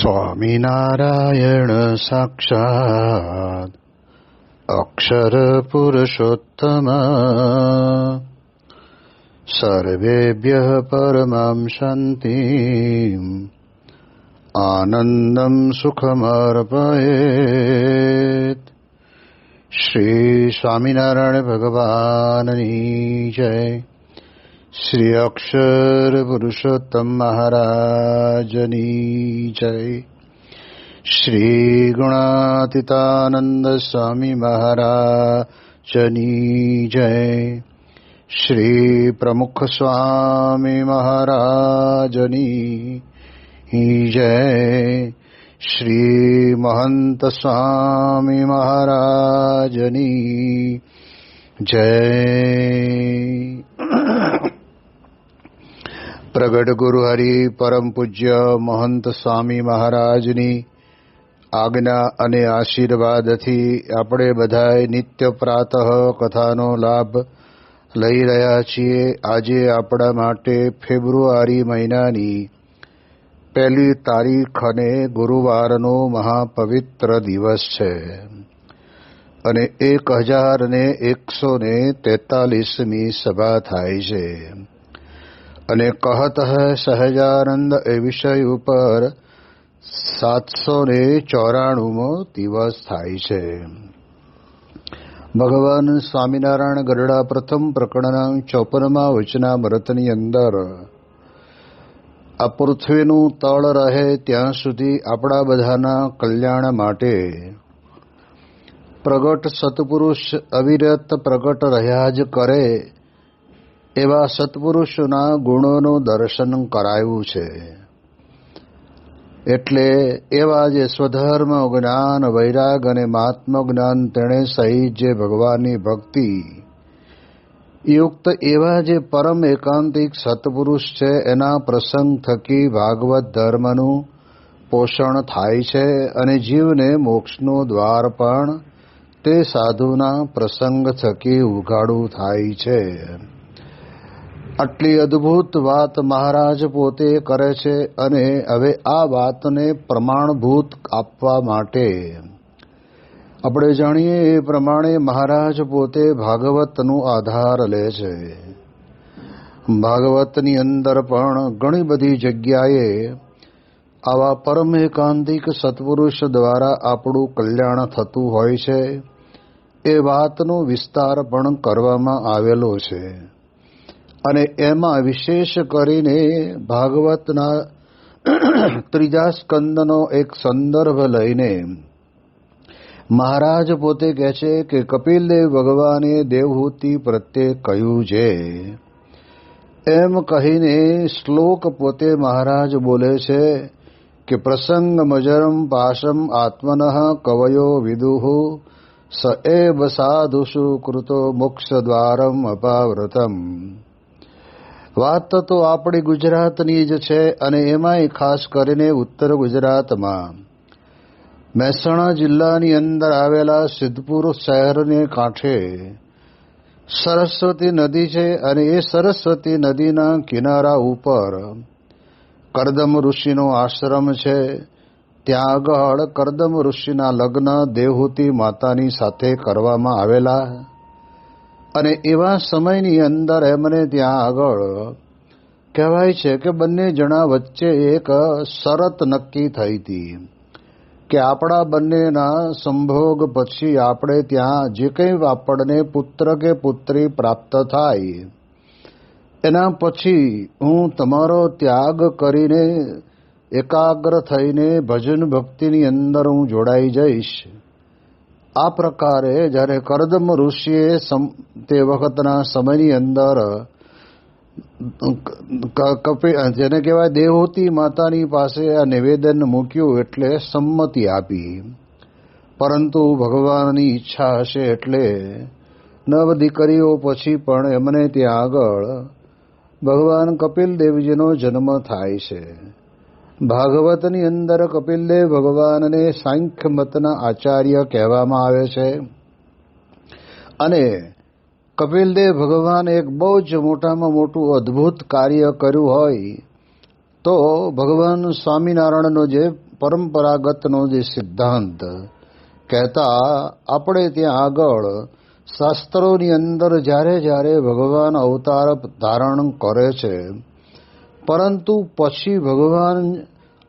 સ્વામિનારાયણ સાક્ષાત્ અક્ષર પુરુષોત્તમ સર્વેભ્યઃ પરમાં શાંતિં આનંદં સુખમર્પયેત. શ્રી સ્વામિનારાયણ ભગવાનની જય. શ્રી અક્ષર પુરુષોત્તમ મહારાજની જય. શ્રી ગુણાતીતાનંદ સ્વામી મહારાજની જય. શ્રી પ્રમુખ સ્વામી મહારાજની જય. શ્રી મહંત સ્વામી મહારાજની જય. પ્રગટ ગુરુ હરિ પરમ પૂજ્ય મહંત સ્વામી મહારાજની આજ્ઞા અને આશીર્વાદથી આપણે બધાએ નિત્ય પ્રાતઃ કથાનો લાભ લઈ રહ્યા છીએ. આજે આપણા માટે ફેબ્રુઆરી મહિનાની 1 તારીખ અને ગુરુવારનો મહાપવિત્ર દિવસ છે અને 1143મી સભા થાય છે અને કહત સહજાનંદ એ વિષય ઉપર 794મો દિવસ થાય છે. ભગવાન સ્વામિનારાયણ ગરડા પ્રથમ પ્રકરણના 54મા વચનામૃતની અંદર આ પૃથ્વીનું તળ રહે ત્યાં સુધી આપણા બધાના કલ્યાણ માટે પ્રગટ સત્પુરુષ અવિરત પ્રગટ રહ્યા જ કરે એવા સત્પુરુષોના ગુણોનું દર્શન કરાયું છે. એટલે એવા જે સ્વધર્મ જ્ઞાન વૈરાગ અને મહાત્મ જ્ઞાન તેણે સહિત જે ભગવાનની ભક્તિ યુક્ત એવા જે પરમ એકાંતિક સત્પુરુષ છે એના પ્રસંગ થકી ભાગવત ધર્મનું પોષણ થાય છે અને જીવને મોક્ષનું દ્વાર પણ તે સાધુના પ્રસંગ થકી ઉઘાડું થાય છે. આટલી અદ્ભુત વાત મહારાજ પોતે કરે છે અને હવે આ વાતને પ્રમાણભૂત આપવા માટે આપણે જાણીએ એ પ્રમાણે મહારાજ પોતે ભાગવતનું આધાર લે છે. ભાગવતની અંદર પણ ઘણી બધી જગ્યાએ આવા પરમ એકાંતિક સત્પુરુષ દ્વારા આપણું કલ્યાણ થતું હોય છે. એ વાતનો વિસ્તાર પણ કરવામાં આવેલો છે અને એમાં વિશેષ કરીને ભાગવતના 3જા સ્કંદનો એક સંદર્ભ લઈને મહારાજ પોતે કહે છે કે કપિલદેવ ભગવાને દેવહૂતિ પ્રત્યે કહ્યું છે એમ કહીને શ્લોક પોતે મહારાજ બોલે છે કે પ્રસંગ મજરમ પાશમ આત્મનઃ કવયો વિદુઃ સ એવ સાધુષુ કૃતો મોક્ષ દ્વારમ અપાવ્રતમ. વાત તો આપણી ગુજરાતની જ છે અને એમાંય ખાસ કરીને ઉત્તર ગુજરાતમાં મહેસાણા જિલ્લાની અંદર આવેલા સિદ્ધપુર શહેરને કાંઠે સરસ્વતી નદી છે અને એ સરસ્વતી નદીના કિનારા ઉપર કરદમ ઋષિનો આશ્રમ છે. ત્યાં આગળ કરદમ ઋષિના લગ્ન દેવહૂતિ માતાની સાથે કરવામાં આવેલા અને એવા સમયની અંદર એમને ત્યાં આગળ કહેવાય છે કે બંને જણા વચ્ચે એક શરત નક્કી થઈ હતી કે આપણા બંનેના સંભોગ પછી આપણે ત્યાં જે કંઈ આપણને પુત્ર કે પુત્રી પ્રાપ્ત થાય એના પછી હું તમારો ત્યાગ કરીને એકાગ્ર થઈને ભજન ભક્તિની અંદર હું જોડાઈ જઈશ. આ પ્રકારે જ્યારે કરદમ ઋષિએ તે વખતના સમયની અંદર જેને કહેવાય દેવહૂતિ માતાની પાસે આ નિવેદન મૂક્યું એટલે સંમતિ આપી. પરંતુ ભગવાનની ઈચ્છા હશે એટલે 9 દીકરીઓ પછી પણ એમને ત્યાં આગળ ભગવાન કપિલદેવજીનો જન્મ થાય છે. ભાગવતની અંદર કપિલદેવ ભગવાનને સાંખ્ય મતના આચાર્ય કહેવામાં આવે છે અને કપિલદેવ ભગવાન એક બહુ જ મોટામાં મોટું અદ્ભુત કાર્ય કર્યું હોય તો ભગવાન સ્વામિનારાયણનો જે પરંપરાગતનો જે સિદ્ધાંત કહેતા આપણે ત્યાં આગળ શાસ્ત્રોની અંદર જ્યારે જ્યારે ભગવાન અવતાર ધારણ કરે છે, પરંતુ પછી ભગવાન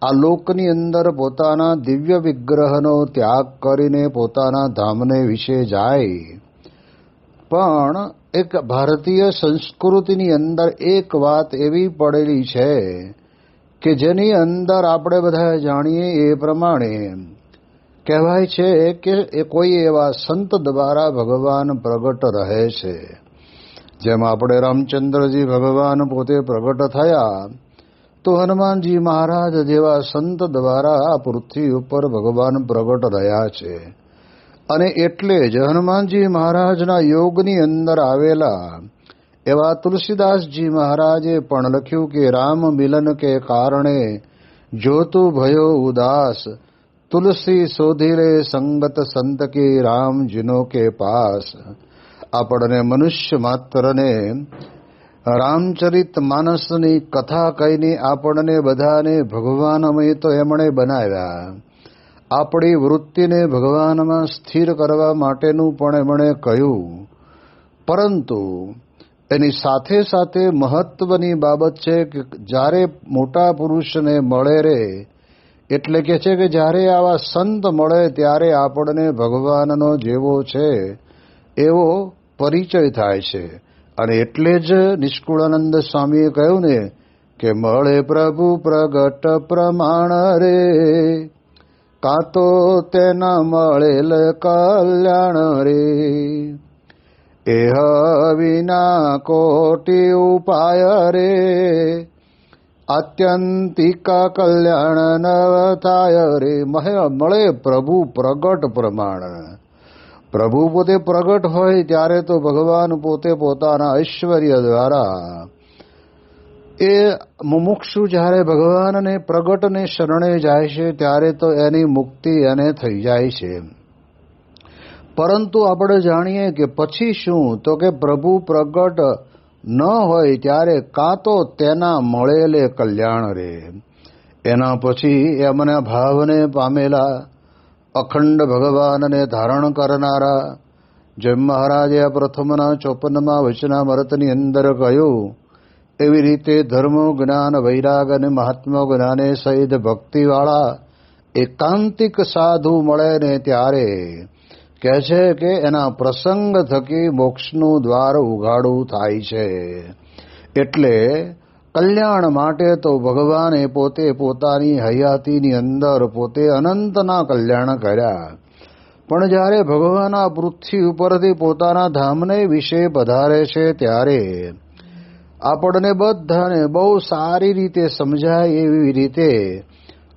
આ લોકની અંદર પોતાના દિવ્ય વિગ્રહનો ત્યાગ કરીને પોતાના ધામને વિશે જાય. પણ એક ભારતીય સંસ્કૃતિની અંદર એક વાત એવી પડેલી છે કે જેની અંદર આપણે બધા જાણીએ એ પ્રમાણે કહેવાય છે કે એ કોઈ એવા સંત દ્વારા ભગવાન પ્રગટ રહે છે. જેમ આપણે રામચંદ્રજી ભગવાન પોતે પ્રગટ થયા, તો હનુમાનજી મહારાજ જેવા સંત દ્વારા આ પૃથ્વી ઉપર ભગવાન પ્રગટ રહ્યા છે. અને એટલે જ હનુમાનજી મહારાજના યોગની અંદર આવેલા એવા તુલસીદાસજી મહારાજે પણ લખ્યું કે રામ મિલન કે કારણે જોતું ભયો ઉદાસ, તુલસી શોધિલે સંગત સંત કે રામ જીનો કે પાસ. આપણને મનુષ્ય માત્રને રામચરિત માનસની કથા કહીને આપણને બધાને ભગવાનમય તો એમણે બનાવ્યા. આપણી વૃત્તિને ભગવાનમાં સ્થિર કરવા માટેનું પણ એમણે કહ્યું. પરંતુ એની સાથે સાથે મહત્વની બાબત છે કે જ્યારે મોટા પુરુષને મળે રે, એટલે કે છે કે જ્યારે આવા સંત મળે ત્યારે આપણને ભગવાનનો જેવો છે એવો પરિચય થાય છે. અને એટલે જ નિષ્કુળાનંદ સ્વામીએ કહ્યું ને કે મળે પ્રભુ પ્રગટ પ્રમાણ રે, કાં તો તેના મળેલ કલ્યાણ રે. એહ વિના કોટી ઉપાય રે, આત્યંતિક કલ્યાણ નવ થાય રે. મળે પ્રભુ પ્રગટ પ્રમાણ. પ્રભુ પોતે પ્રગટ હોય ત્યારે તો ભગવાન પોતે પોતાના ઐશ્વર્ય દ્વારા એ મુમુક્ષુ જ્યારે ભગવાનને પ્રગટને શરણે જાય છે ત્યારે તો એની મુક્તિ એને થઈ જાય છે. પરંતુ આપણે જાણીએ કે પછી શું, તો કે પ્રભુ પ્રગટ ન હોય ત્યારે કાં તો તેના મળેલે કલ્યાણ રે. એના પછી એમના ભાવને પામેલા અખંડ ભગવાનને ધારણ કરનારા, જેમ મહારાજે આ પ્રથમના 54મા વચનામૃતની અંદર કહ્યું, એવી રીતે ધર્મ જ્ઞાન વૈરાગ અને મહાત્મા જ્ઞાને સહિત ભક્તિવાળા એકાંતિક સાધુ મળે ને ત્યારે કહે છે કે એના પ્રસંગ થકી મોક્ષનું દ્વાર ઉઘાડું થાય છે. એટલે કલ્યાણ માટે તો ભગવાને પોતે પોતાની હયાતીની અંદર પોતે અનંતના કલ્યાણ કર્યા. પણ જ્યારે ભગવાન આ પૃથ્વી ઉપરથી પોતાના ધામને વિશે પધારે છે ત્યારે આપણને બધાને બહુ સારી રીતે સમજાય એવી રીતે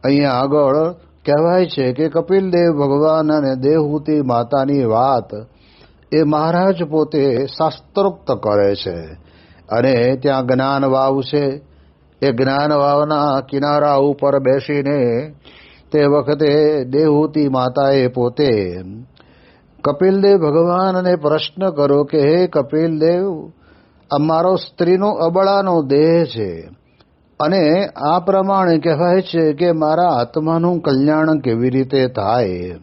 અહીંયા આગળ કહેવાય છે કે કપિલદેવ ભગવાન અને દેવહૂતિ માતાની વાત એ મહારાજ પોતે શાસ્ત્રોક્ત કરે છે. અને ત્યાં જ્ઞાન વાવ છે. એ જ્ઞાન વાવના કિનારા ઉપર બેસીને તે વખતે દેવહૂતિ માતાએ પોતે કપિલદેવ ભગવાનને પ્રશ્ન કર્યો કે હે કપિલદેવ, અમારો સ્ત્રીનો અબળાનો દેહ છે અને આ પ્રમાણે કહેવાય છે કે મારા આત્માનું કલ્યાણ કેવી રીતે થાય.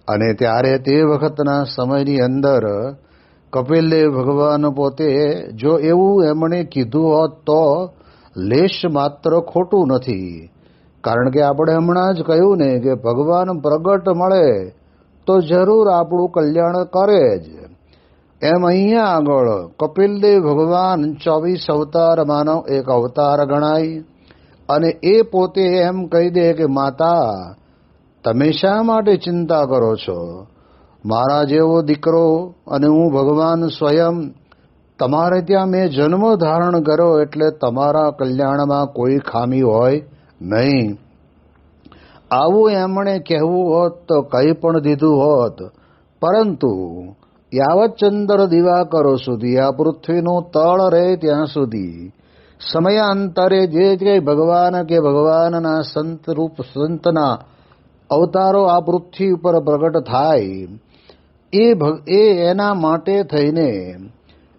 અને ત્યારે તે વખતના સમયની અંદર કપિલદેવ ભગવાન પોતે જો એવું એમણે કીધું હોત તો લેશ માત્ર ખોટું નથી. કારણ કે આપણે હમણાં જ કહ્યું ને કે ભગવાન પ્રગટ મળે તો જરૂર આપણું કલ્યાણ કરે જ. એમ અહીંયા આગળ કપિલદેવ ભગવાન 24 અવતારમાંનો એક અવતાર ગણાય. અને એ પોતે એમ કહી દે કે માતા, તમે શા માટે ચિંતા કરો છો? મારા જેવો દીકરો અને હું ભગવાન સ્વયં તમારે ત્યાં મેં જન્મ ધારણ કર્યો, એટલે તમારા કલ્યાણમાં કોઈ ખામી હોય નહીં. આવું એમણે કહેવું હોત તો કંઈ પણ દીધું હોત. પરંતુ યાવત ચંદ્ર દિવાકરો સુધી, આ પૃથ્વીનું તળ રહે ત્યાં સુધી સમયાંતરે જે કંઈ ભગવાન કે ભગવાનના સંત રૂપ સંતના અવતારો આ પૃથ્વી ઉપર પ્રગટ થાય, એ એના માટે થઈને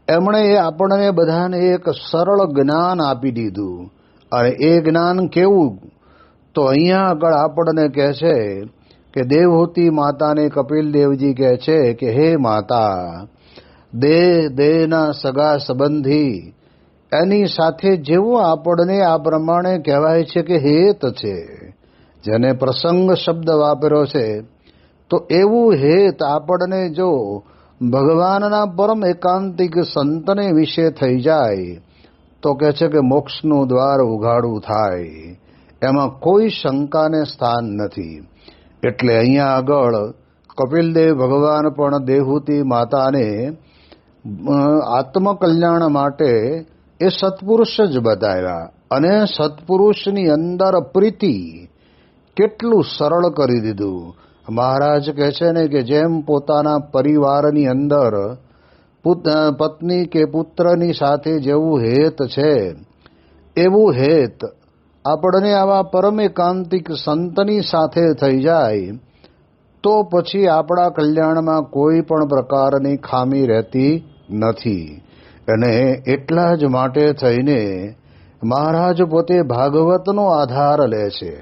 એમણે આપણને બધાને એક સરળ જ્ઞાન આપી દીધું. અને એ જ્ઞાન કેવું? તો અહીંયા આગળ આપણને કહે છે કે દેવહૂતિ માતાને કપિલ દેવજી કહે છે કે હે માતા, દેહના સગા સંબંધી એની સાથે જેવું આપણને આ પ્રમાણે કહેવાય છે કે હેત છે, જેને પ્રસંગ શબ્દ વાપર્યો છે, તો એવું હેત આપણને જો ભગવાનના પરમ એકાંતિક સંતને વિશે થઈ જાય તો કહે છે કે મોક્ષનું દ્વાર ઉઘાડું થાય, એમાં કોઈ શંકાને સ્થાન નથી. એટલે અહીંયા આગળ કપિલદેવ ભગવાન પણ દેવહૂતિ માતાને આત્મકલ્યાણ માટે એ સત્પુરુષ જ બતાવ્યા, અને સત્પુરુષની અંદર પ્રીતિ કેટલું સરળ કરી દીધું. મહારાજ કહે છે ને કે જેમ પોતાના પરિવારની અંદર પત્ની કે પુત્રની સાથે જેવું હેત છે, એવું હેત આપણને આવા પરમ એકાંતિક સંતની સાથે થઈ જાય તો પછી આપણા કલ્યાણમાં કોઈ પણ પ્રકારની ખામી રહેતી નથી. અને એટલા જ માટે થઈને મહારાજ પોતે ભાગવતનો આધાર લે છે.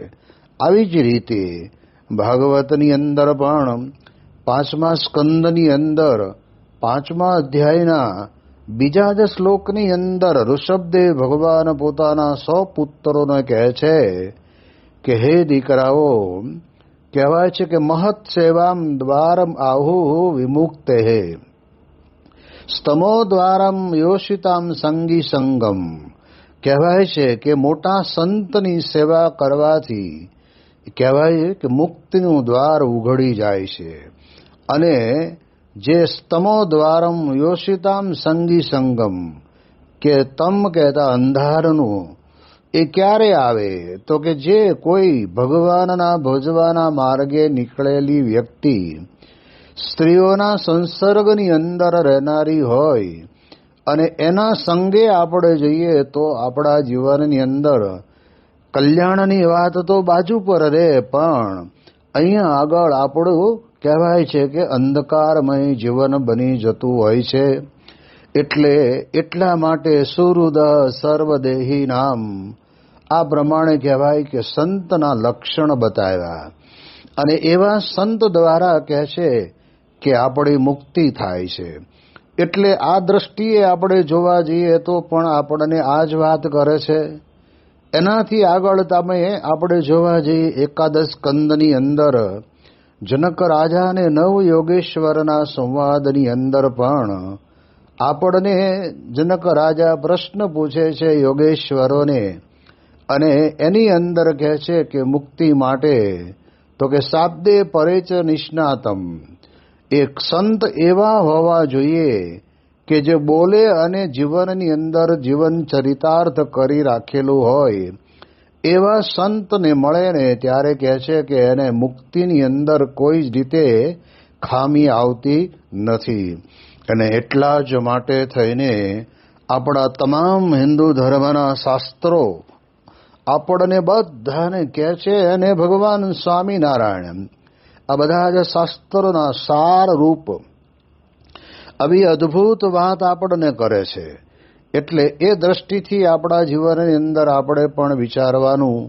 આવી જ રીતે ભાગવતની અંદર પણ 5મા સ્કંદની અંદર 5મા અધ્યાયના બીજા જ શ્લોકની અંદર ઋષભદેવ ભગવાન પોતાના 100 પુત્રોને કહે છે કે હે દીકરાઓ, કહેવાય છે કે મહત સેવામ દ્વારમ આહુ વિમુક્તે હે સ્તમો દ્વારમ યોષિતામ સંગી સંગમ. કહેવાય છે કે મોટા સંતની સેવા કરવાથી કહેવાય કે મુક્તિનું દ્વાર ઉઘડી જાય છે. અને જે સ્તમો દ્વારમ યોષિતામ સંગી સંગમ, કે તમ કહેતા અંધારનું, એ ક્યારે આવે તો કે જે કોઈ ભગવાનના ભજવાના માર્ગે નીકળેલી વ્યક્તિ સ્ત્રીઓના સંસર્ગની અંદર રહેનારી હોય અને એના સંગે આપણે જઈએ તો આપણા જીવનની અંદર કલ્યાણની વાત તો બાજુ પર રહે, પણ અહીંયા આગળ આપણું કહેવાય છે કે અંધકારમય જીવન બની જતું હોય છે. એટલે એટલા માટે સુહૃદ સર્વદેહી નામ આ પ્રમાણે કહેવાય કે સંતના લક્ષણ બતાવ્યા, અને એવા સંત દ્વારા કહે છે કે આપણી મુક્તિ થાય છે. એટલે આ દ્રષ્ટિએ આપણે જોવા જઈએ તો પણ આપણને આ જ વાત કરે છે. એનાથી આગળ તમે આપણે જોવા જઈએ 11 સ્કંદની અંદર જનક રાજા અને નવ યોગેશ્વરના સંવાદની અંદર પણ આપણને જનક રાજા પ્રશ્ન પૂછે છે યોગેશ્વરોને, અને એની અંદર કહે છે કે મુક્તિ માટે તો કે શાબ્દે પરેચ નિષ્ણાતમ, એક સંત એવા હોવા જોઈએ કે જે બોલે અને જીવનની અંદર જીવન ચરિતાર્થ કરી રાખેલું હોય, એવા સંતને મળે ને ત્યારે કહે છે કે એને મુક્તિની અંદર કોઈ જ રીતે ખામી આવતી નથી. અને એટલા જ માટે થઈને આપણા તમામ હિન્દુ ધર્મના શાસ્ત્રો આપણને બધાને કહે છે, અને ભગવાન સ્વામિનારાયણ આ બધા જ શાસ્ત્રોના સાર રૂપ આવી અદ્ભુત વાત આપણને કરે છે. એટલે એ દ્રષ્ટિથી આપણા જીવનની અંદર આપણે પણ વિચારવાનું,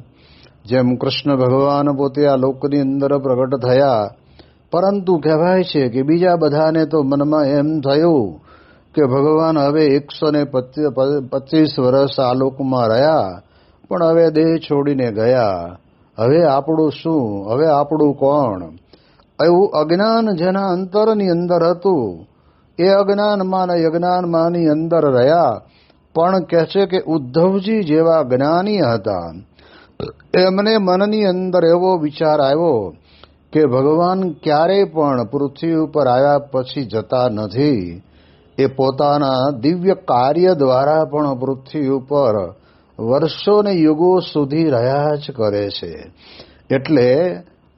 જેમ કૃષ્ણ ભગવાન પોતે આ લોકની અંદર પ્રગટ થયા, પરંતુ કહેવાય છે કે બીજા બધાને તો મનમાં એમ થયું કે ભગવાન હવે 125 વર્ષ આ લોકમાં રહ્યા, પણ હવે દેહ છોડીને ગયા, હવે આપણું શું, હવે આપણું કોણ? એવું અજ્ઞાન જેના અંતરની અંદર હતું એ અજ્ઞાનમાંની અંદર રહ્યા. પણ કહે છે કે ઉદ્ધવજી જેવા જ્ઞાની હતા, એમને મનની અંદર એવો વિચાર આવ્યો કે ભગવાન ક્યારેય પણ પૃથ્વી ઉપર આવ્યા પછી જતા નથી, એ પોતાના દિવ્ય કાર્ય દ્વારા પણ પૃથ્વી ઉપર વર્ષો ને યુગો સુધી રહ્યા જ કરે છે. એટલે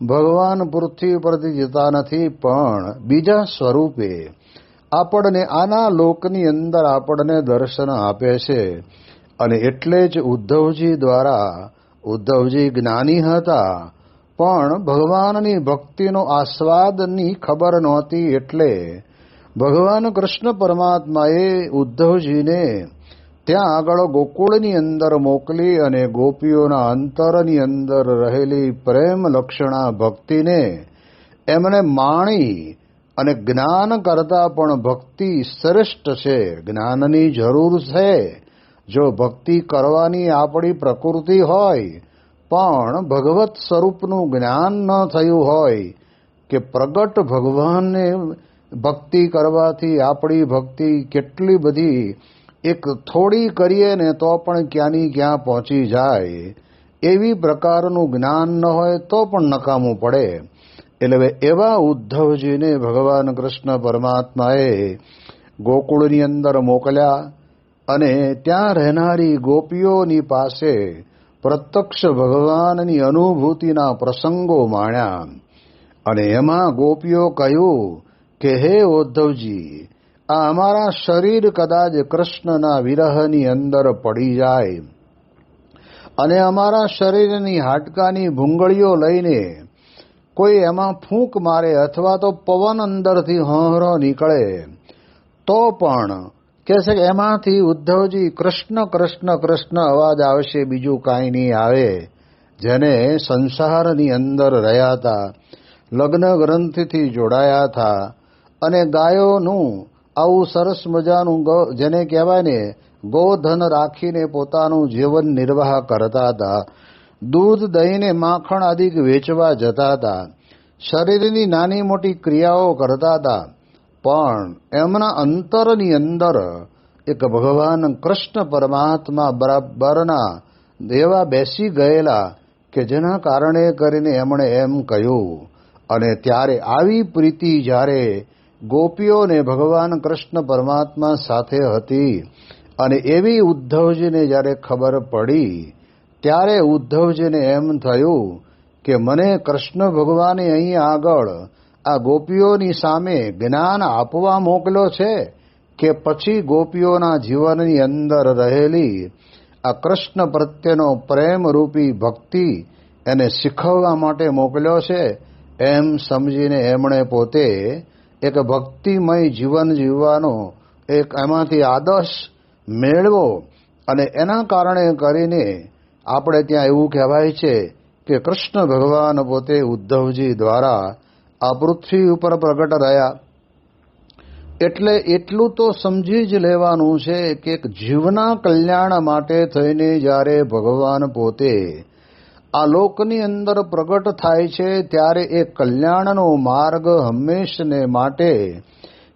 ભગવાન પૃથ્વી પરથી જતા નથી, પણ બીજા સ્વરૂપે આપણને આના લોકની અંદર આપણને દર્શન આપે છે. અને એટલે જ ઉદ્ધવજી દ્વારા, ઉદ્ધવજી જ્ઞાની હતા પણ ભગવાનની ભક્તિનો આસ્વાદની ખબર નહોતી, એટલે ભગવાન કૃષ્ણ પરમાત્માએ ઉદ્ધવજીને ત્યાં આગળ ગોકુળની અંદર મોકલી અને ગોપીઓના અંતરની અંદર રહેલી પ્રેમ લક્ષણા ભક્તિને એમને માણી અને જ્ઞાન કરતાં પણ ભક્તિ શ્રેષ્ઠ છે, જ્ઞાનની જરૂર છે. જો ભક્તિ કરવાની આપણી પ્રકૃતિ હોય પણ ભગવત સ્વરૂપનું જ્ઞાન ન થયું હોય કે પ્રગટ ભગવાનને ભક્તિ કરવાથી આપણી ભક્તિ કેટલી બધી એક થોડી કરીએ ને તો પણ ક્યાંની ક્યાં પહોંચી જાય, એવી પ્રકારનું જ્ઞાન ન હોય તો પણ નકામું પડે. એટલે એવા ઉદ્ધવજીને ભગવાન કૃષ્ણ પરમાત્માએ ગોકુળની અંદર મોકલ્યા અને ત્યાં રહેનારી ગોપીઓની પાસે પ્રત્યક્ષ ભગવાનની અનુભૂતિના પ્રસંગો માણ્યા. અને એમાં ગોપીઓ કહ્યું કે હે ઉદ્ધવજી, આ અમારા શરીર કદાચ કૃષ્ણના વિરહની અંદર પડી જાય અને અમારા શરીરની હાડકાની ભૂંગળીઓ લઈને કોઈ એમાં ફૂંક મારે અથવા તો પવન અંદરથી હહરો નીકળે તો પણ કહે છે કે એમાંથી ઉદ્ધવજી કૃષ્ણ કૃષ્ણ કૃષ્ણ અવાજ આવશે, બીજું કાંઈ નહીં આવે. જેને સંસારની અંદર રહ્યા હતા, લગ્ન ગ્રંથિથી જોડાયા હતા અને ગાયોનું આવું સરસ મજાનું જેને કહેવાય ને ગોધન રાખીને પોતાનું જીવન નિર્વાહ કરતા હતા, દૂધ દહીંને માખણ આદિ વેચવા જતા હતા, શરીરની નાની મોટી ક્રિયાઓ કરતા હતા, પણ એમના અંતરની અંદર એક ભગવાન કૃષ્ણ પરમાત્મા બરાબરના એવા બેસી ગયેલા કે જેના કારણે કરીને એમણે એમ કહ્યું. અને ત્યારે આવી પ્રીતિ જ્યારે ગોપીઓને ભગવાન કૃષ્ણ પરમાત્મા સાથે હતી અને એવી ઉદ્ધવજીને જ્યારે ખબર પડી ત્યારે ઉદ્ધવજીને એમ થયું કે મને કૃષ્ણ ભગવાને અહીં આગળ આ ગોપીઓની સામે જ્ઞાન આપવા મોકલ્યો છે કે પછી ગોપીઓના જીવનની અંદર રહેલી આ કૃષ્ણ પ્રત્યેનો પ્રેમરૂપી ભક્તિ એને શીખવવા માટે મોકલ્યો છે, એમ સમજીને એમણે પોતે એક ભક્તિમય જીવન જીવવાનો એક એમાંથી આદર્શ મેળવો. અને એના કારણે કરીને આપણે ત્યાં એવું કહેવાય છે કે કૃષ્ણ ભગવાન પોતે ઉદ્ધવજી દ્વારા આ પૃથ્વી ઉપર પ્રગટ રહ્યા. એટલે એટલું તો સમજી જ લેવાનું છે કે જીવના કલ્યાણ માટે થઈને જ્યારે ભગવાન પોતે આ લોકની અંદર પ્રગટ થાય છે ત્યારે એ કલ્યાણનો માર્ગ હંમેશને માટે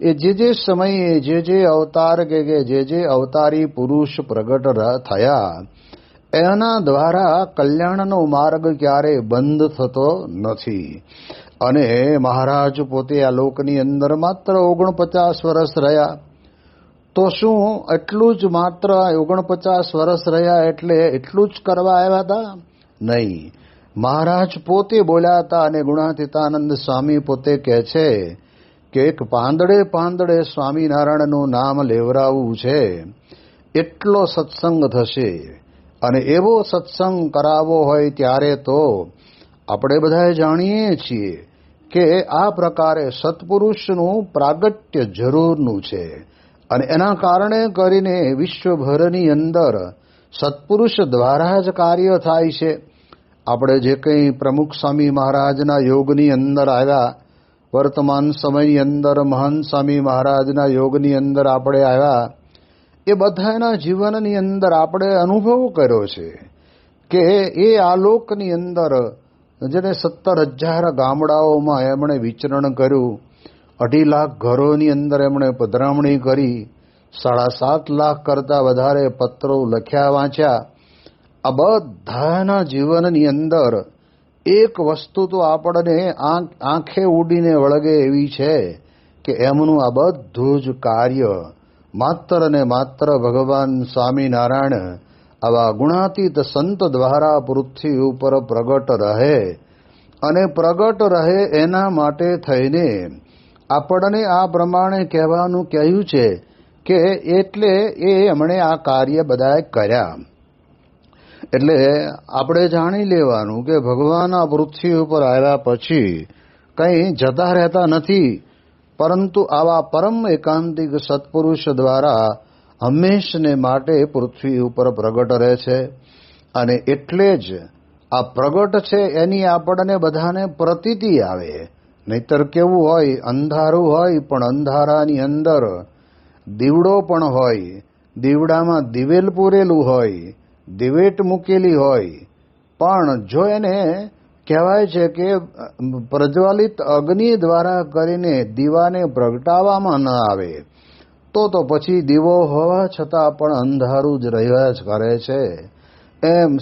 એ જે સમયે જે અવતાર કે જે અવતારી પુરુષ પ્રગટ થયા એના દ્વારા કલ્યાણનો માર્ગ ક્યારે બંધ થતો નથી. અને મહારાજ પોતે આ લોકની અંદર માત્ર 49 વર્ષ રહ્યા. તો શું એટલું જ માત્ર 49 વર્ષ રહ્યા એટલે એટલું જ કરવા આવ્યા હતા? નહીં. મહારાજ પોતે બોલ્યા હતા અને ગુણાતીતાનંદ સ્વામી પોતે કહે છે કે એક પાંદડે સ્વામિનારાયણનું નામ લેવરાવવું છે એટલો સત્સંગ થશે. અને એવો સત્સંગ કરાવવો હોય ત્યારે તો આપણે બધા જાણીએ છીએ કે આ પ્રકારે સત્પુરુષનું પ્રાગટ્ય જરૂરનું છે. અને એના કારણે કરીને વિશ્વભરની અંદર સત્પુરુષ દ્વારા જ કાર્ય થાય છે. આપણે જે કંઈ પ્રમુખ સ્વામી મહારાજના યોગની અંદર આવ્યા, વર્તમાન સમયની અંદર મહંત સ્વામી મહારાજના યોગની અંદર આપણે આવ્યા, એ બધાના જીવનની અંદર આપણે અનુભવ કર્યો છે કે એ આલોકની અંદર જેને 17,000 ગામડાઓમાં એમણે વિચરણ કર્યું, 2.5 લાખ ઘરોની અંદર એમણે પધરામણી કરી, 7.5 લાખ કરતાં વધારે પત્રો લખ્યા વાંચ્યા. આ બધાના જીવનની અંદર એક વસ્તુ તો આપણને આંખે ઉડીને વળગે એવી છે કે એમનું આ બધું જ કાર્ય માત્ર ને માત્ર ભગવાન સ્વામિનારાયણ આવા ગુણાતીત સંત દ્વારા પૃથ્વી ઉપર પ્રગટ રહે અને પ્રગટ રહે એના માટે થઈને આપણને આ પ્રમાણે કહેવાનું કહ્યું છે કે એટલે એ એમણે આ કાર્ય બધાએ કર્યા. એટલે આપણે જાણી લેવાનું કે ભગવાન આ પૃથ્વી ઉપર આવ્યા પછી કંઈ જતા રહેતા નથી, પરંતુ આવા પરમ એકાંતિક સત્પુરુષ દ્વારા હંમેશને માટે પૃથ્વી ઉપર પ્રગટ રહે છે. અને એટલે જ આ પ્રગટ છે એની આપણને બધાને પ્રતીતિ આવે. નહીતર કેવું હોય, અંધારું હોય પણ અંધારાની અંદર દીવડો પણ હોય, દીવડામાં દિવેલ પૂરેલું હોય, દિવેટ મૂકેલી હોય, પણ જો એને કહેવાય છે કે પ્રજ્વલિત અગ્નિ દ્વારા કરીને દીવાને પ્રગટાવવામાં ન આવે તો પછી દીવો હોવા છતાં પણ અંધારું જ રહ્યા જ કરે છે. એમ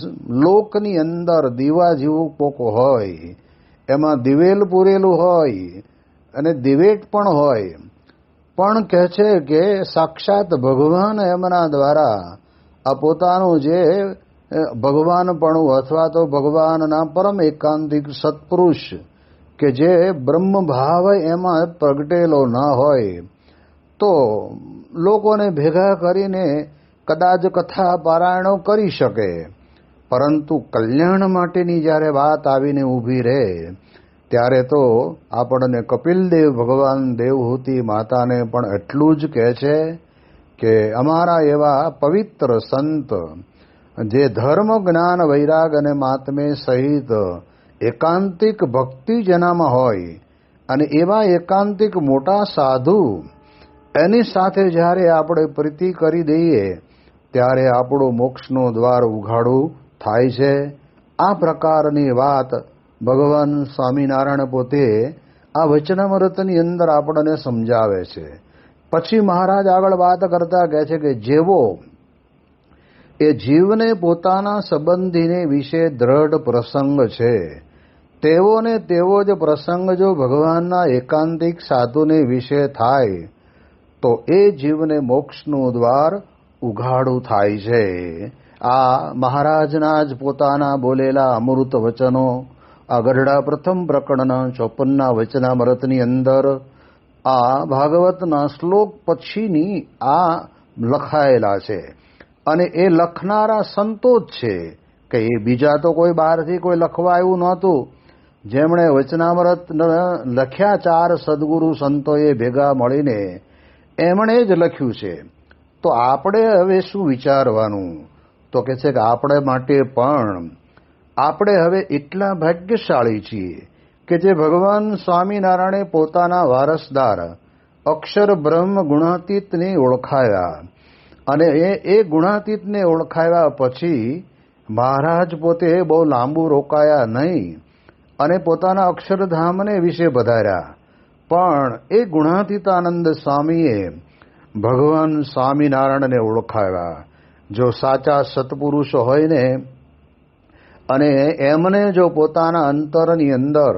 લોકની અંદર દીવા જેવું કોક હોય, એમાં દિવેલ પૂરેલું હોય અને દિવેટ પણ હોય, પણ કહે છે કે સાક્ષાત ભગવાન એમના દ્વારા આ પોતાનું જે ભગવાનપણું અથવા તો ભગવાનના પરમ એકાંતિક સત્પુરુષ કે જે બ્રહ્મ ભાવ એમાં પ્રગટેલો ન હોય તો લોકોને ભેગા કરીને કદાચ કથા પારાયણો કરી શકે, પરંતુ કલ્યાણ માટેની જ્યારે વાત આવીને ઊભી રહે ત્યારે તો આપણને કપિલદેવ ભગવાન દેવહૂતિ માતાને પણ એટલું જ કહે છે કે અમારા એવા પવિત્ર સંત જે ધર્મ જ્ઞાન વૈરાગ અને માતમે સહિત એકાંતિક ભક્તિ જેનામાં હોય અને એવા એકાંતિક મોટા સાધુ એની સાથે જ્યારે આપણે પ્રીતિ કરી દઈએ ત્યારે આપણું મોક્ષનું દ્વાર ઉઘાડું થાય છે. આ પ્રકારની વાત ભગવાન સ્વામિનારાયણ પોતે આ વચનામૃતની અંદર આપણને સમજાવે છે. પછી મહારાજ આગળ વાત કરતા કહે છે કે જેવો એ જીવને પોતાના સંબંધીને વિશે દ્રઢ પ્રસંગ છે તેવો ને તેવો જ પ્રસંગ જો ભગવાનના એકાંતિક સાધુને વિશે થાય તો એ જીવને મોક્ષનું દ્વાર ઉઘાડું થાય છે. આ મહારાજના જ પોતાના બોલેલા અમૃત વચનો આ ગઢડા પ્રથમ પ્રકરણના 54ના વચનામૃતની અંદર આ ભાગવતના શ્લોક પછીની આ લખાયેલા છે. અને એ લખનારા સંતો જ છે કે એ બીજા તો કોઈ બહારથી કોઈ લખવા આવ્યું નહોતું. જેમણે વચનામૃત લખ્યા 4 સદગુરુ સંતોએ ભેગા મળીને એમણે જ લખ્યું છે. તો આપણે હવે શું વિચારવાનું? તો કે છે કે આપણે માટે પણ આપણે હવે એટલા ભાગ્યશાળી છીએ કે જે ભગવાન સ્વામિનારાયણે પોતાના વારસદાર અક્ષર બ્રહ્મ ગુણાતીતને ઓળખાયા અને એ ગુણાતીતને ઓળખાવ્યા પછી મહારાજ પોતે બહુ લાંબુ રોકાયા નહીં અને પોતાના અક્ષરધામને વિશે વધાર્યા. પણ એ ગુણાતીતાનંદ સ્વામીએ ભગવાન સ્વામિનારાયણને ઓળખાવ્યા. જો સાચા સત્પુરુષ હોય ને અને એમને જો પોતાના અંતરની અંદર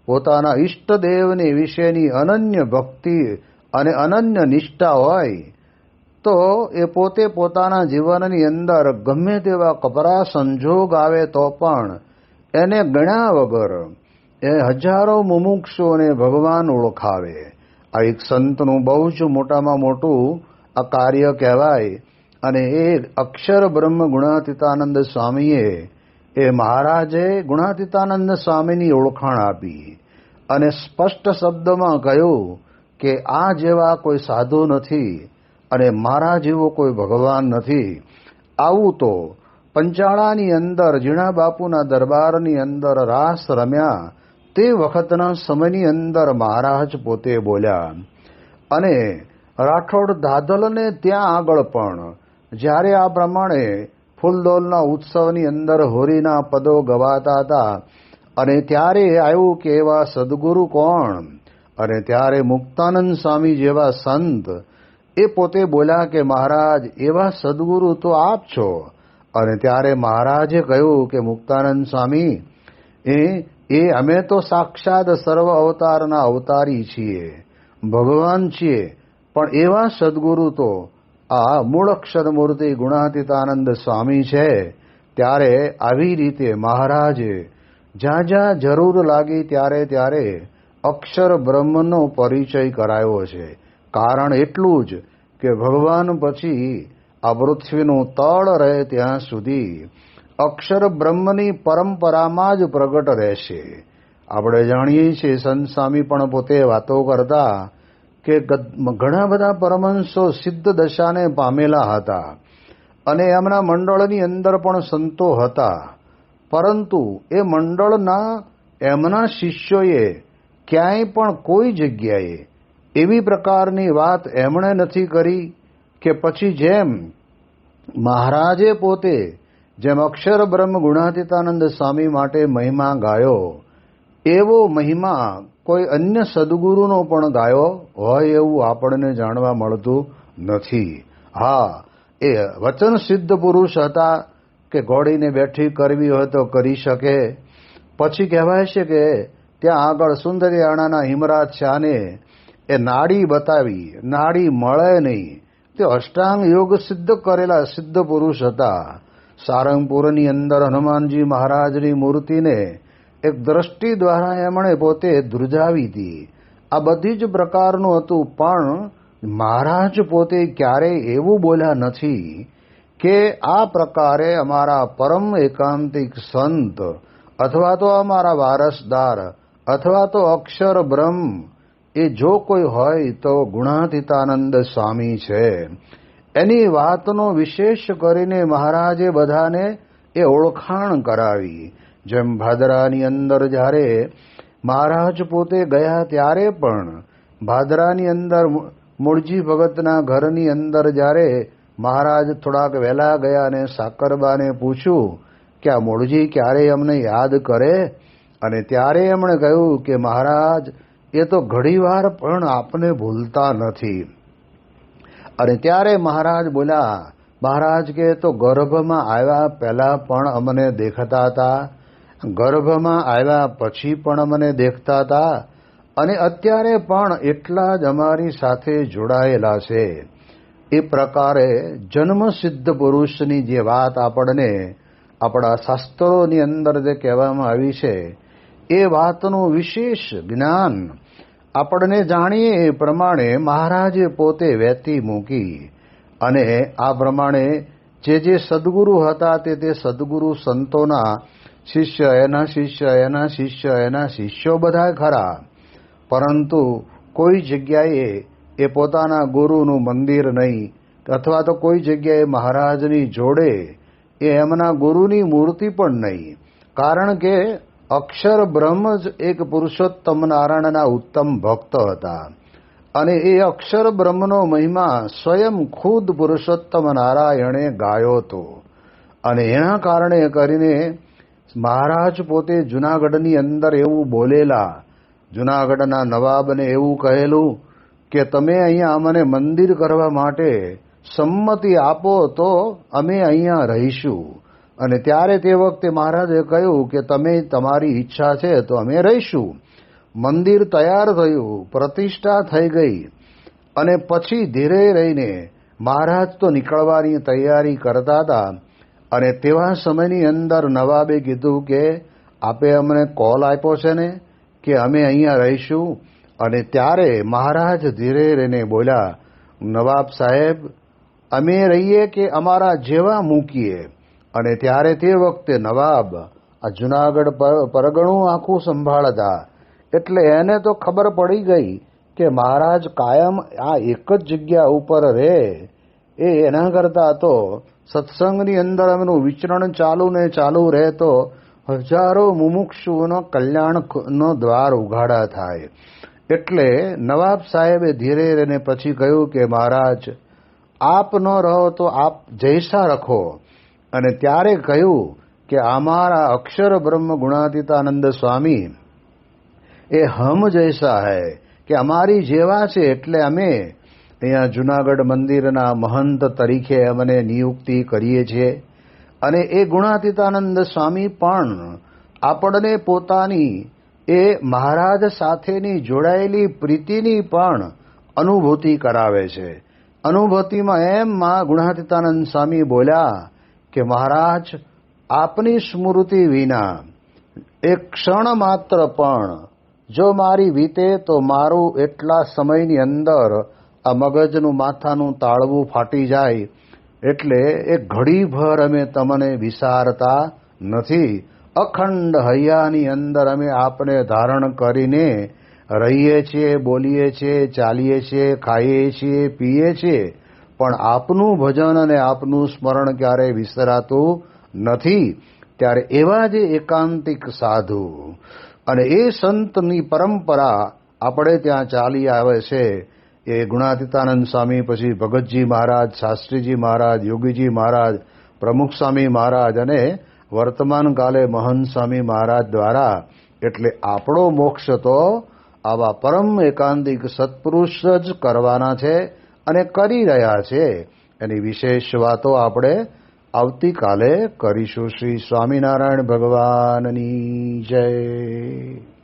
પોતાના ઈષ્ટદેવની વિશેની અનન્ય ભક્તિ અને અનન્ય નિષ્ઠા હોય તો એ પોતે પોતાના જીવનની અંદર ગમે તેવા કપરા સંજોગ આવે તો પણ એને ગણ્યા વગર એ હજારો મુમુક્ષુઓને ભગવાન ઓળખાવે. આ એક સંતનું બહુ જ મોટામાં મોટું આ કાર્ય કહેવાય. અને એ અક્ષર બ્રહ્મ ગુણાતીતાનંદ સ્વામીએ એ મહારાજે ગુણાતીતાનંદ સ્વામીની ઓળખાણ આપી અને સ્પષ્ટ શબ્દમાં કહ્યું કે આ જેવા કોઈ સાધુ નથી અને મારા જેવો કોઈ ભગવાન નથી. આવું તો પંચાળાની અંદર ઝીણા બાપુના દરબારની અંદર રાસ રમ્યા તે વખતના સમયની અંદર મહારાજ પોતે બોલ્યા. અને રાઠોડ દાદલને ત્યાં આગળ પણ જ્યારે આ પ્રમાણે ફૂલદોલના ઉત્સવની અંદર હોરીના પદો ગવાતા હતા અને ત્યારે આવ્યું કે એવા સદગુરુ કોણ, અને ત્યારે મુક્તાનંદ સ્વામી જેવા સંત એ પોતે બોલ્યા કે મહારાજ એવા સદગુરુ તો આપ છો. અને ત્યારે મહારાજે કહ્યું કે મુક્તાનંદ સ્વામી એ અમે તો સાક્ષાત સર્વ અવતારના અવતારી છીએ, ભગવાન છીએ, પણ એવા સદગુરુ તો આ મૂળ અક્ષર મૂર્તિ ગુણાતીતાનંદ સ્વામી છે. ત્યારે આવી રીતે મહારાજે જ્યાં જ્યાં જરૂર લાગી ત્યારે અક્ષર બ્રહ્મનો પરિચય કરાયો છે. કારણ એટલું જ કે ભગવાન પછી આ પૃથ્વીનું તળ રહે ત્યાં સુધી અક્ષર બ્રહ્મની પરંપરામાં જ પ્રગટ રહેશે. આપણે જાણીએ છીએ સંત સ્વામી પણ પોતે વાતો કરતા કે ઘણા બધા પરમહંસો સિદ્ધ દશાને પામેલા હતા અને એમના મંડળની અંદર પણ સંતો હતા, પરંતુ એ મંડળના એમના શિષ્યોએ ક્યાંય પણ કોઈ જગ્યાએ એવી પ્રકારની વાત એમણે નથી કરી કે પછી જેમ મહારાજે પોતે જેમ અક્ષર બ્રહ્મ ગુણાતીતાનંદ સ્વામી માટે મહિમા ગાયો એવો મહિમા કોઈ અન્ય સદગુરુનો પણ ગાયો હોય એવું આપણને જાણવા મળતું નથી. હા, એ વચન સિદ્ધ પુરુષ હતા કે ઘોડીને બેઠી કરવી હોય તો કરી શકે. પછી કહેવાય છે કે ત્યાં આગળ સુંદરિયાણાના હિમરાજ શાહને એ નાડી બતાવી, નાડી મળે નહીં. તે અષ્ટાંગ યોગ સિદ્ધ કરેલા સિદ્ધ પુરુષ હતા. સારંગપુરની અંદર હનુમાનજી મહારાજની મૂર્તિને એક દ્રષ્ટિ દ્વારા એમણે પોતે ધ્રુજાવી હતી. આ બધી જ પ્રકારનું હતું, પણ મહારાજ પોતે ક્યારેય એવું બોલ્યા નથી કે આ પ્રકારે અમારા પરમ એકાંતિક સંત અથવા તો અમારા વારસદાર અથવા તો અક્ષર બ્રહ્મ એ જો કોઈ હોય તો ગુણાતીતાનંદ સ્વામી છે. એની વાતનો વિશેષ કરીને મહારાજે બધાને એ ઓળખાણ કરાવી. જેમ ભાદરાની અંદર જ્યારે મહારાજ પોતે ગયા ત્યારે પણ ભાદરાની અંદર મૂળજી ભગતના ઘરની અંદર જ્યારે મહારાજ થોડાક વહેલા ગયા અને સાકરબાને પૂછ્યું કે આ મૂળજી ક્યારેય અમને યાદ કરે, અને ત્યારે એમણે કહ્યું કે મહારાજ એ તો ઘણીવાર પણ આપને ભૂલતા નથી. અને ત્યારે મહારાજ બોલ્યા, મહારાજ કે તો ગર્ભમાં આવ્યા પહેલા પણ અમને દેખતા હતા, ગર્ભમાં આવ્યા પછી પણ અમને દેખતા હતા, અને અત્યારે પણ એટલા જ અમારી સાથે જોડાયેલા છે. એ પ્રકારે જન્મસિદ્ધ પુરુષની જે વાત આપણને આપણા શાસ્ત્રોની અંદર જે કહેવામાં આવી છે એ વાતનું વિશેષ જ્ઞાન આપણને જાણીએ એ પ્રમાણે મહારાજે પોતે વહેતી મૂકી. અને આ પ્રમાણે જે સદગુરુ હતા તે સદગુરુ સંતોના શિષ્ય, એના શિષ્ય, એના શિષ્ય, એના શિષ્યો બધા ખરા, પરંતુ કોઈ જગ્યાએ એ પોતાના ગુરુનું મંદિર નહીં, અથવા તો કોઈ જગ્યાએ મહારાજની જોડે એ એમના ગુરુની મૂર્તિ પણ નહીં. કારણ કે અક્ષર બ્રહ્મ જ એક પુરુષોત્તમ નારાયણના ઉત્તમ ભક્ત હતા, અને એ અક્ષર બ્રહ્મનો મહિમા સ્વયં ખુદ પુરુષોત્તમ નારાયણે ગાયો હતો. અને એના કારણે કરીને મહારાજ પોતે જૂનાગઢની અંદર એવું બોલેલા, જૂનાગઢના નવાબને એવું કહેલું કે તમે અહીંયા અમને મંદિર કરવા માટે સંમતિ આપો તો અમે અહીંયા રહીશું. અને ત્યારે તે વખતે મહારાજે કહ્યું કે તમે તમારી ઈચ્છા છે તો અમે રહીશું. મંદિર તૈયાર થયું, પ્રતિષ્ઠા થઈ ગઈ, અને પછી ધીરે રહીને મહારાજ તો નીકળવાની તૈયારી કરતા હતા. અને તેવા સમયની અંદર નવાબે કીધું કે આપે અમને કોલ આપ્યો છે ને કે અમે અહીંયા રહીશું. અને ત્યારે મહારાજ ધીરે રહીને બોલ્યા, નવાબ સાહેબ અમે રહીએ કે અમારા જેવા મૂકીએ. અને ત્યારે તે વખતે નવાબ આ જૂનાગઢ પરગણું આખું સંભાળતા, એટલે એને તો ખબર પડી ગઈ કે મહારાજ કાયમ આ એક જ જગ્યા ઉપર રહે, એના કરતાં તો સત્સંગની અંદર એમનું વિચરણ ચાલુ ને ચાલુ રહે તો હજારો મુમુક્ષુઓનો કલ્યાણનો દ્વાર ઉઘાડા થાય. એટલે નવાબ સાહેબે ધીરે રહીને પછી કહ્યું કે મહારાજ આપ ન રહો તો આપ જૈસા રખો. અને ત્યારે કહ્યું કે અમારા અક્ષર બ્રહ્મ ગુણાતીતાનંદ સ્વામી એ હમ જૈસા હૈ, કે અમારી જેવા છે. એટલે અમે અહીંયા જૂનાગઢ મંદિરના મહંત તરીકે અમને નિયુક્તિ કરીએ છીએ. અને એ ગુણાતીતાનંદ સ્વામી પણ આપણને પોતાની એ મહારાજ સાથેની જોડાયેલી પ્રીતિની પણ અનુભૂતિ કરાવે છે. અનુભૂતિમાં એમ ગુણાતીતાનંદ સ્વામી બોલ્યા કે મહારાજ આપની સ્મૃતિ વિના એક ક્ષણ માત્ર પણ જો મારી વીતે તો મારું એટલા સમયની અંદર આ મગજનું માથાનું તાળવું ફાટી જાય. એટલે એક ઘડીભર અમે તમને વિસારતા નથી. અખંડ હૈયાની અંદર અમે આપને ધારણ કરીને રહીએ છીએ, બોલીએ છીએ, ચાલીએ છીએ, ખાઈએ છીએ, પીએ છીએ, પણ આપનું ભજન અને આપનું સ્મરણ ક્યારેય વિસરાતું નથી. ત્યારે એવા જે એકાંતિક સાધુ અને એ સંતની પરંપરા આપણે ત્યાં ચાલી આવે છે. એ ગુણાતીતાનંદ સ્વામી, પછી ભગતજી મહારાજ, શાસ્ત્રીજી મહારાજ, યોગીજી મહારાજ, પ્રમુખ સ્વામી મહારાજ અને વર્તમાન કાલે મહંત સ્વામી મહારાજ દ્વારા. એટલે આપણો મોક્ષ તો આવા પરમ એકાંતિક સત્પુરુષ જ કરવાના છે અને કરી રહ્યા છે. એની વિશેષ વાતો આપણે આવતીકાલે કરીશું. શ્રી સ્વામિનારાયણ ભગવાનની જય.